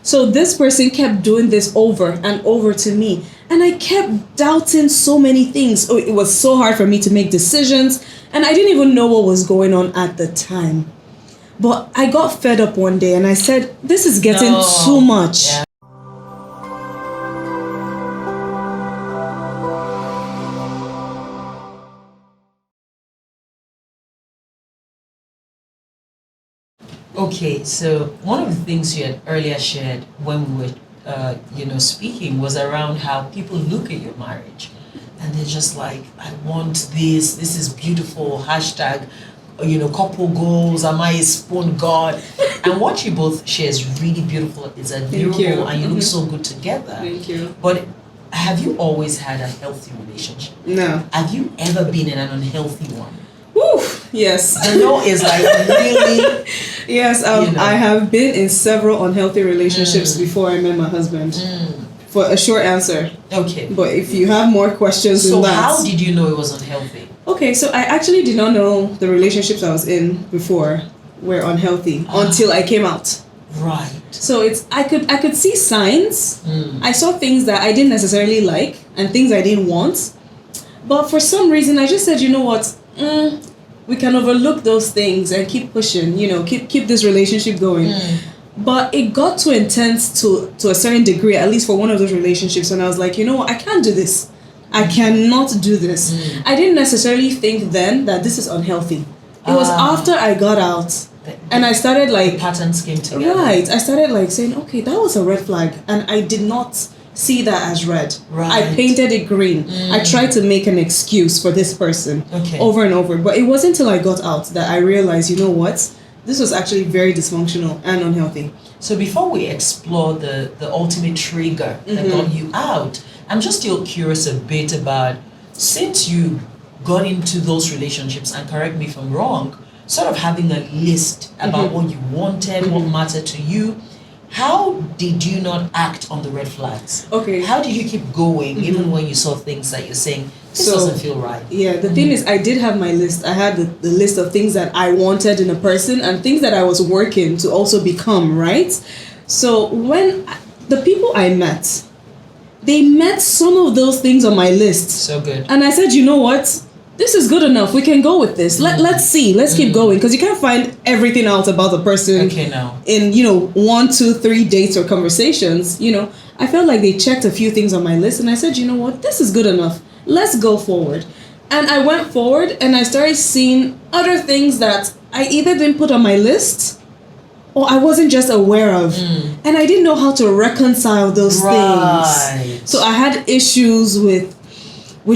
So this person kept doing this over and over to me. And I kept doubting so many things. Oh, it was so hard for me to make decisions. And I didn't even know what was going on at the time. But I got fed up one day and I said, this is getting too much. Yeah. Okay, so one of the things you had earlier shared when we were, speaking was around how people look at your marriage, and they're just like, "I want this. This is beautiful." Hashtag, couple goals. Am I a spoon god? And what you both share is really beautiful. It's admirable, and you look so good together. Thank you. But have you always had a healthy relationship? No. Have you ever been in an unhealthy one? Woo, yes. The no is like really. Yes, I have been in several unhealthy relationships before I met my husband. For a short answer. Okay. But if you have more questions so than that. How did you know it was unhealthy? Okay, so I actually did not know the relationships I was in before were unhealthy until I came out. Right. So I could see signs. I saw things that I didn't necessarily like and things I didn't want. But for some reason I just said, you know what? We can overlook those things and keep pushing, keep this relationship going. But it got too intense to a certain degree, at least for one of those relationships, and I was like, you know what, I can't do this. I cannot do this. I didn't necessarily think then that this is unhealthy. It was after I got out and I started like... patterns came together. Right. I started like saying, okay, that was a red flag. And I did not see that as red. Right. I painted it green. I tried to make an excuse for this person over and over. But it wasn't until I got out that I realized, you know what? This was actually very dysfunctional and unhealthy. So before we explore the ultimate trigger that got you out, I'm just still curious a bit about, since you got into those relationships, and correct me if I'm wrong, sort of having a list about what you wanted, what mattered to you, how did you not act on the red flags? Okay. How did you keep going even when you saw things that you're saying, this doesn't feel right? Yeah, the thing is, I did have my list. I had the list of things that I wanted in a person and things that I was working to also become, right? So when the people I met, they met some of those things on my list. So good. And I said, you know what? This is good enough. We can go with this. Let's see. Let's keep going. Because you can't find everything out about the person in, 1, 2, 3 dates or conversations. I felt like they checked a few things on my list. And I said, you know what? This is good enough. Let's go forward. And I went forward and I started seeing other things that I either didn't put on my list or I wasn't just aware of. And I didn't know how to reconcile those things. So I had issues with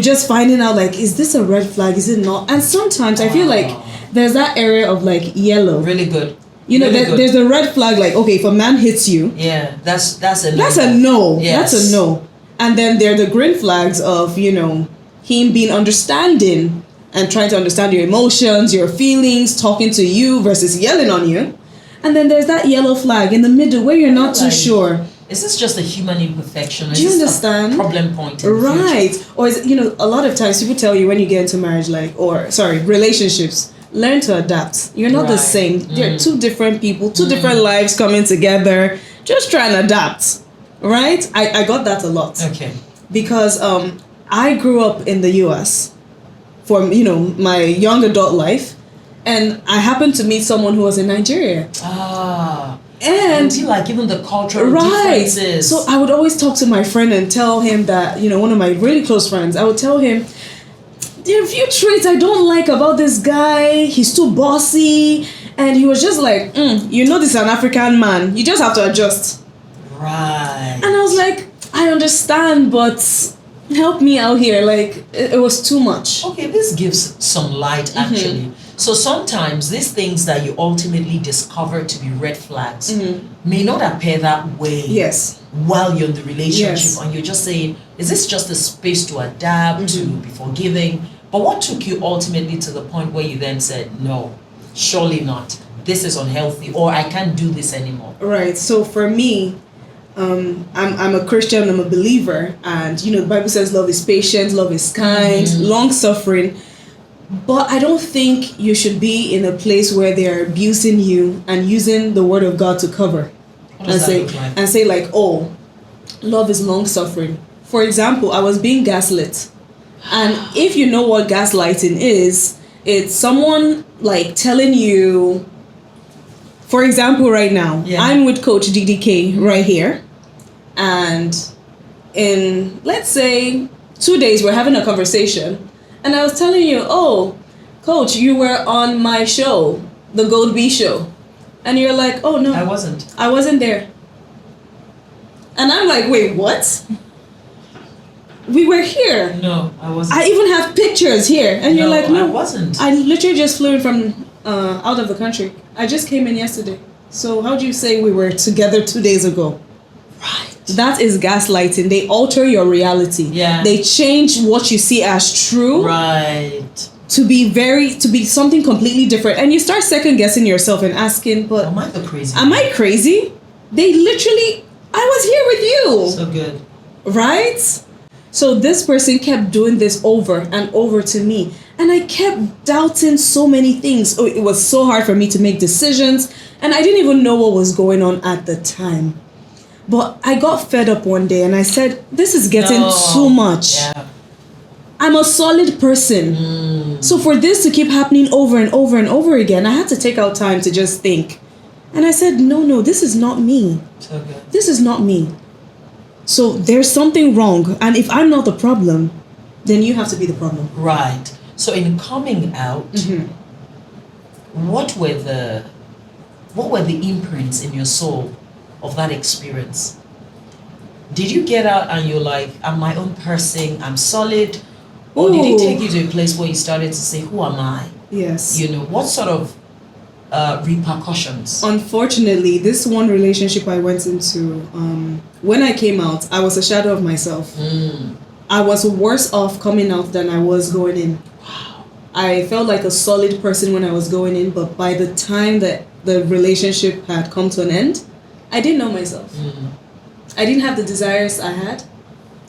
just finding out, like, is this a red flag? Is it not? And sometimes I feel like there's that area of like yellow. Really good. There's a red flag, like, okay, if a man hits you. Yeah, that's a no. That's a no. Yes. That's a no. And then there are the green flags of, him being understanding and trying to understand your emotions, your feelings, talking to you versus yelling on you. And then there's that yellow flag in the middle where you're not too sure. Is this just a human imperfection? Do you understand? A problem point. Right. Or is it, a lot of times people tell you when you get into marriage, relationships, learn to adapt. You're not the same. They're two different people, two different lives coming together. Just try and adapt. Right? I got that a lot. Okay. Because I grew up in the US for, my young adult life. And I happened to meet someone who was in Nigeria. And you like even the cultural differences. So I would always talk to my friend and tell him that, one of my really close friends, I would tell him, there are a few traits I don't like about this guy. He's too bossy. And he was just like, this is an African man. You just have to adjust. Right. And I was like, I understand, but help me out here. Like, it was too much. Okay, this gives some light, actually. So sometimes these things that you ultimately discover to be red flags may not appear that way. Yes. While you're in the relationship, and you're just saying, is this just a space to adapt, to be forgiving? But what took you ultimately to the point where you then said, no, surely not. This is unhealthy, or I can't do this anymore? Right. So for me, I'm a Christian, I'm a believer, and the Bible says love is patient, love is kind, long suffering. But I don't think you should be in a place where they are abusing you and using the word of God to cover. and say like, oh, love is long suffering. For example, I was being gaslit. And if you know what gaslighting is, it's someone like telling you, for example, right now, I'm with Coach DDK right here. And in, let's say, 2 days, we're having a conversation. And I was telling you, oh, Coach, you were on my show, the EleGoldB show. And you're like, oh, no. I wasn't there. And I'm like, wait, what? We were here. No, I wasn't. I even have pictures here. And you're like, no, I wasn't. I literally just flew in from out of the country. I just came in yesterday. So how do you say we were together 2 days ago? Right. That is gaslighting. They alter your reality. Yeah. They change what you see as true. Right. To be something completely different. And you start second guessing yourself and asking, but am I the crazy? Am I crazy? They literally, I was here with you. So good. Right? So this person kept doing this over and over to me. And I kept doubting so many things. Oh, it was so hard for me to make decisions. And I didn't even know what was going on at the time. But I got fed up one day and I said, this is getting too much. Yeah. I'm a solid person. So for this to keep happening over and over and over again, I had to take out time to just think. And I said, no, this is not me. So good. This is not me. So there's something wrong. And if I'm not the problem, then you have to be the problem. Right. So in coming out, what were the imprints in your soul of that experience? Did you get out and you're like, I'm my own person, I'm solid? Or did it take you to a place where you started to say, who am I? Yes. You know, what sort of repercussions? Unfortunately, this one relationship I went into, when I came out, I was a shadow of myself. I was worse off coming out than I was going in. Wow. I felt like a solid person when I was going in, but by the time that the relationship had come to an end, I didn't know myself. I didn't have the desires I had.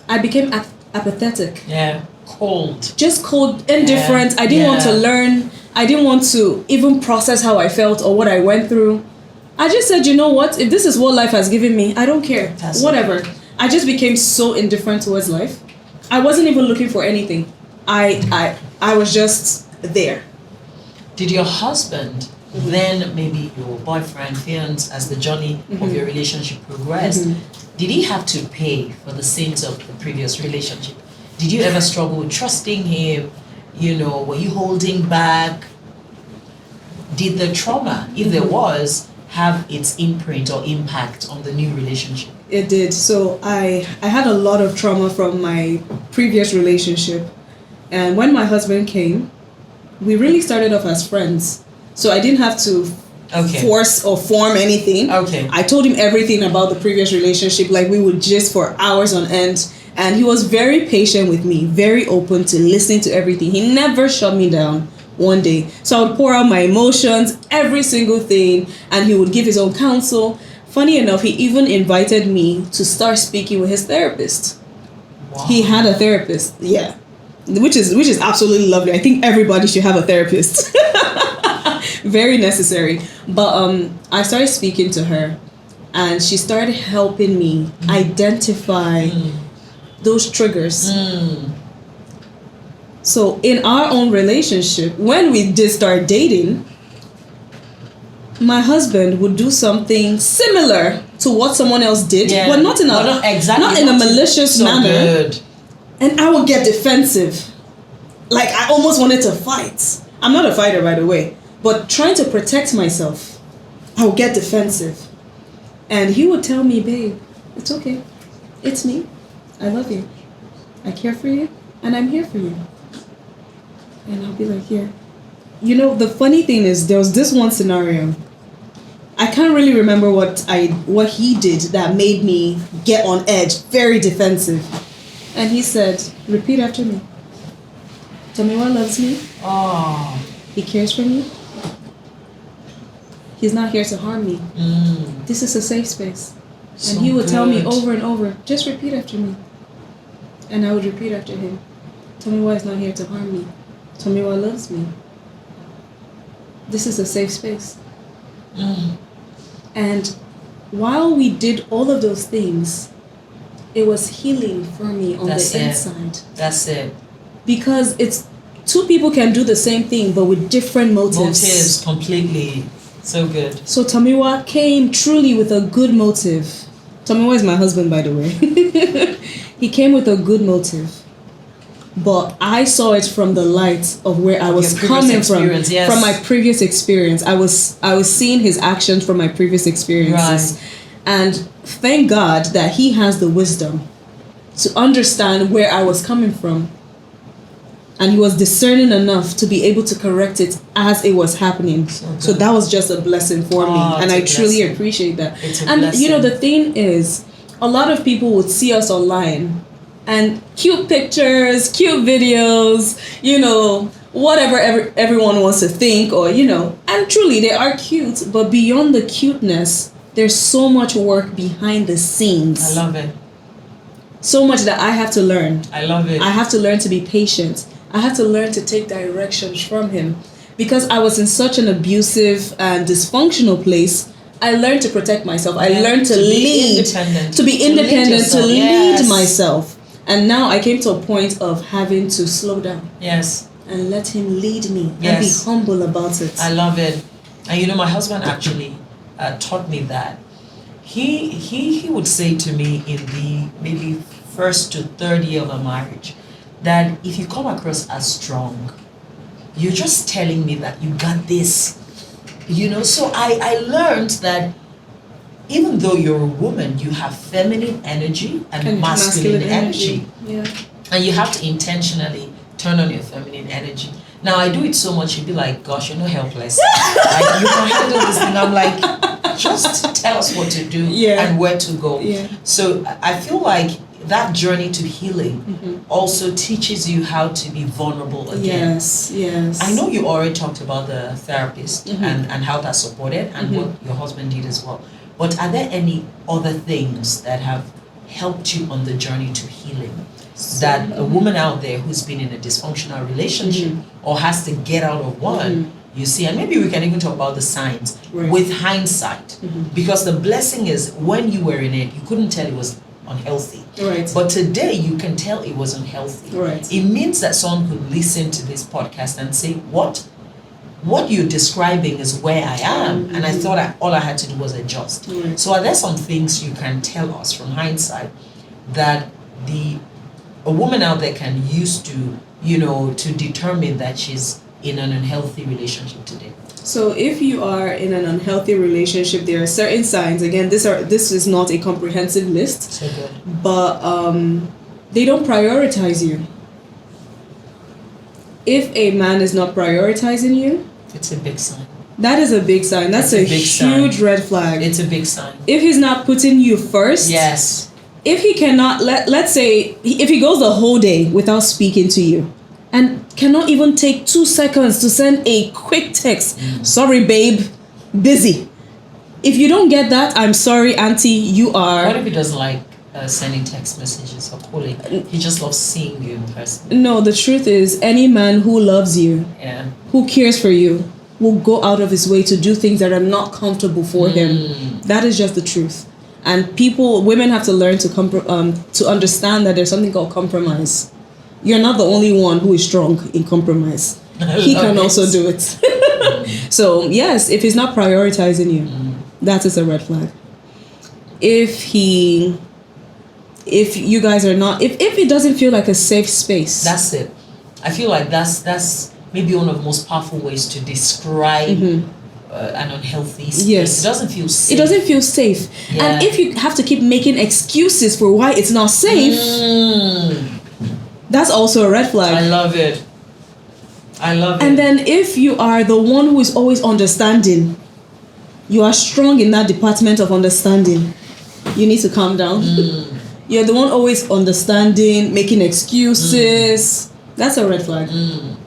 I became apathetic. Yeah. Cold. Just cold, indifferent. I didn't want to learn. I didn't want to even process how I felt or what I went through. I just said, you know what? If this is what life has given me, I don't care. Whatever. I just became so indifferent towards life. I wasn't even looking for anything. I was just there. Did your husband, then maybe your boyfriend, fiance, as the journey of your relationship progressed, did he have to pay for the sins of the previous relationship? Did you ever struggle with trusting him? You know, were you holding back? Did the trauma, if there was, have its imprint or impact on the new relationship? It did. So I had a lot of trauma from my previous relationship. And when my husband came, we really started off as friends. So I didn't have to force or form anything. I told him everything about the previous relationship. Like we would gist for hours on end. And he was very patient with me, very open to listening to everything. He never shut me down one day. So I would pour out my emotions, every single thing, and he would give his own counsel. Funny enough, he even invited me to start speaking with his therapist. Wow. He had a therapist, which is absolutely lovely. I think everybody should have a therapist. Very necessary. But I started speaking to her, and she started helping me identify those triggers. So in our own relationship, when we did start dating, my husband would do something similar to what someone else did, but not in a malicious manner. Good. And I would get defensive. Like I almost wanted to fight. I'm not a fighter, by the way, but trying to protect myself, I would get defensive. And he would tell me, babe, it's okay. It's me. I love you. I care for you. And I'm here for you. And I'll be like, yeah. You know, the funny thing is, there was this one scenario. I can't really remember what he did that made me get on edge, very defensive. And he said, repeat after me. Tomiwa loves me. Oh. He cares for me. He's not here to harm me. This is a safe space. And he would tell me over and over, just repeat after me. And I would repeat after him. Tomiwa is not here to harm me. Tomiwa loves me. This is a safe space. And while we did all of those things, it was healing for me on the inside. That's it. Because it's two people can do the same thing, but with different motives. Motives, completely. So good. So Tomiwa came truly with a good motive. Tomiwa is my husband, by the way. He came with a good motive. But I saw it from the light of where I was coming from. Yes. From my previous experience. I was seeing his actions from my previous experiences. Right. And thank God that he has the wisdom to understand where I was coming from. And he was discerning enough to be able to correct it as it was happening. So that was just a blessing for me. And I truly appreciate that. And blessing. The thing is, a lot of people would see us online and cute pictures, cute videos, whatever everyone wants to think or, and truly they are cute, but beyond the cuteness, there's so much work behind the scenes. I love it. So much that I have to learn. I love it. I have to learn to be patient. I had to learn to take directions from him because I was in such an abusive and dysfunctional place. I learned to protect myself. I learned to lead, to be independent, to lead myself. And now I came to a point of having to slow down. Yes. And let him lead me and be humble about it. I love it. And my husband actually taught me that. He would say to me in the maybe first to third year of a marriage, that if you come across as strong, you're just telling me that you got this. So I learned that even though you're a woman, you have feminine energy and masculine energy. Yeah. And you have to intentionally turn on your feminine energy. Now, I do it so much, you'd be like, gosh, you're not helpless. Like, you can handle this thing. I'm like, just tell us what to do and where to go. Yeah. So I feel like that journey to healing also teaches you how to be vulnerable again. Yes. I know you already talked about the therapist and how that supported and what your husband did as well. But are there any other things that have helped you on the journey to healing? That a woman out there who's been in a dysfunctional relationship or has to get out of one, you see, and maybe we can even talk about the signs with hindsight. Because the blessing is when you were in it, you couldn't tell it was unhealthy. Right. But today you can tell it was unhealthy. Right. It means that someone could listen to this podcast and say, what you're describing is where I am. And I thought all I had to do was adjust. Right. So are there some things you can tell us from hindsight that a woman out there can use to, to determine that she's in an unhealthy relationship today? So if you are in an unhealthy relationship, there are certain signs. Again, this is not a comprehensive list. So good. But they don't prioritize you. If a man is not prioritizing you, it's a big sign. That is a big sign. That's a huge red flag. It's a big sign. If he's not putting you first. Yes. If he cannot, let's say, if he goes the whole day without speaking to you and cannot even take 2 seconds to send a quick text, sorry, babe, busy. If you don't get that, I'm sorry, auntie, you are... What if he doesn't like sending text messages or calling? He just loves seeing you in person. No, the truth is, any man who loves you, who cares for you, will go out of his way to do things that are not comfortable for him. That is just the truth. And women have to learn to understand that there's something called compromise. You're not the only one who is strong in compromise. He can also do it. So yes, if he's not prioritizing you, that is a red flag. If you guys are not, if it doesn't feel like a safe space. That's it. I feel like that's maybe one of the most powerful ways to describe an unhealthy space. Yes. It doesn't feel safe. It doesn't feel safe. Yeah. And if you have to keep making excuses for why it's not safe, that's also a red flag. I love it. And then if you are the one who is always understanding, you are strong in that department of understanding, you need to calm down. You're the one always understanding, making excuses. That's a red flag.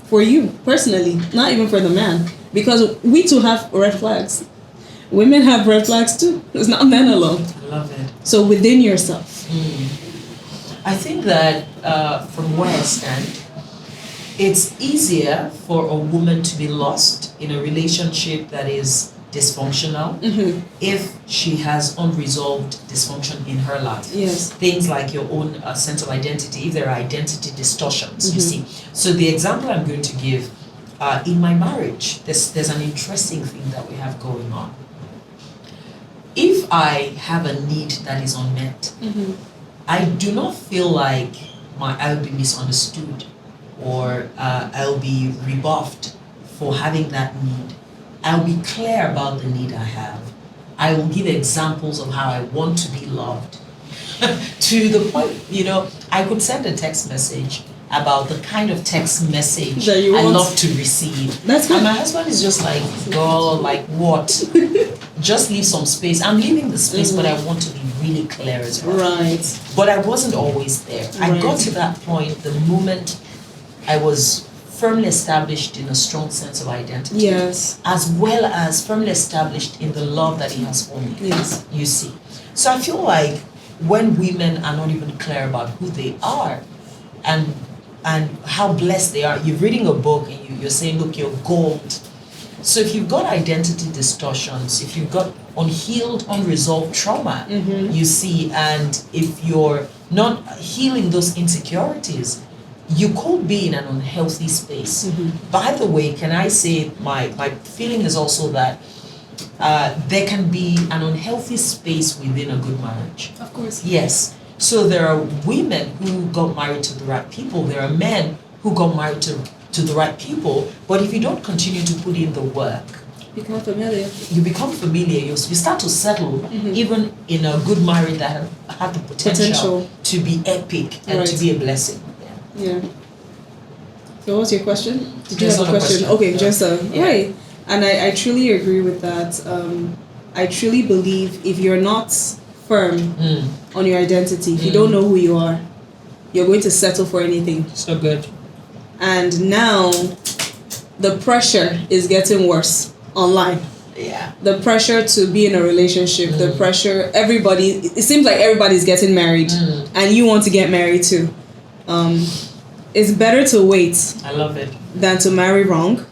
For you, personally, not even for the man. Because we too have red flags. Women have red flags too. It's not men alone. I love it. So within yourself. I think that from where I stand, it's easier for a woman to be lost in a relationship that is dysfunctional, if she has unresolved dysfunction in her life. Yes. Things like your own sense of identity, if there are identity distortions, you see. So the example I'm going to give, in my marriage, there's an interesting thing that we have going on. If I have a need that is unmet, I do not feel like I'll be misunderstood or I'll be rebuffed for having that need. I'll be clear about the need I have. I will give examples of how I want to be loved. To the point, I could send a text message about the kind of text message that I love to receive. That's good. And my husband is just like, girl, like what? Just leave some space. I'm leaving the space, but I want to be really clear as well. Right. But I wasn't always there. I got to that point the moment I was firmly established in a strong sense of identity. Yes. As well as firmly established in the love that he has for me. Yes. You see. So I feel like when women are not even clear about who they are and how blessed they are, you're reading a book and you're saying, look, you're gold. So if you've got identity distortions, if you've got unhealed, unresolved trauma, you see, and if you're not healing those insecurities, you could be in an unhealthy space. By the way, can I say my feeling is also that there can be an unhealthy space within a good marriage. Of course. Yes. So there are women who got married to the right people. There are men who got married to the right people. But if you don't continue to put in the work, become familiar. You become familiar. You start to settle, even in a good marriage that have the potential to be epic and to be a blessing. Yeah. So what's your question? Did you There's have a question? Okay, no. Just right. And I truly agree with that. I truly believe if you're not firm on your identity, if you don't know who you are, you're going to settle for anything. So good. And now the pressure is getting worse online. Yeah. The pressure to be in a relationship, the pressure, it seems like everybody's getting married and you want to get married too. It's better to wait. I love it. Than to marry wrong.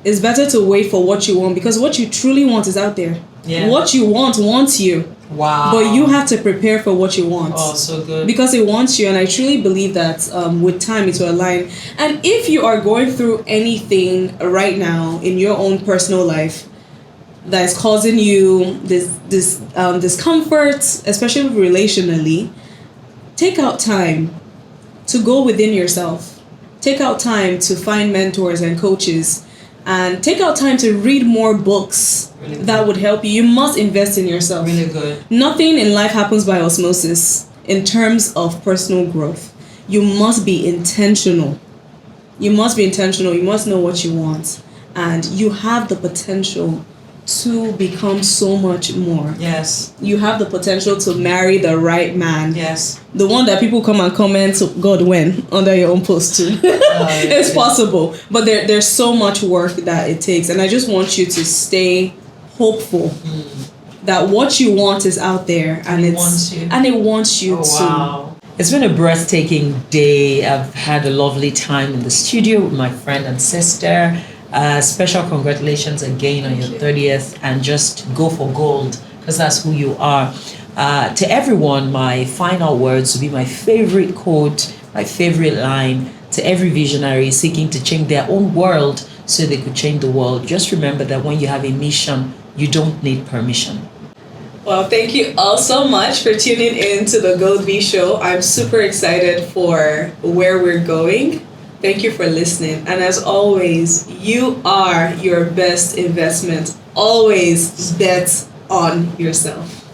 It's better to wait for what you want because what you truly want is out there. Yeah. What you want wants you. Wow. But you have to prepare for what you want. Oh, so good. Because it wants you, and I truly believe that with time it will align. And if you are going through anything right now in your own personal life that is causing you this discomfort, especially relationally, take out time to go within yourself. Take out time to find mentors and coaches. And take out time to read more books that would help you. You must invest in yourself. Really good. Nothing in life happens by osmosis in terms of personal growth. You must be intentional. You must be intentional. You must know what you want. And you have the potential to become so much more. Yes. You have the potential to marry the right man. Yes. The one that people come and comment, God, when, under your own post too. It's possible. But there's so much work that it takes. And I just want you to stay hopeful that what you want is out there and it wants you to. Wow. It's been a breathtaking day. I've had a lovely time in the studio with my friend and sister. Special congratulations again on your 30th, and just go for gold because that's who you are. To everyone, my final words would be my favorite quote, my favorite line. To every visionary seeking to change their own world so they could change the world, just remember that when you have a mission, you don't need permission. Well, thank you all so much for tuning in to the EleGoldB show. I'm super excited for where we're going. Thank you for listening. And as always, you are your best investment. Always bet on yourself.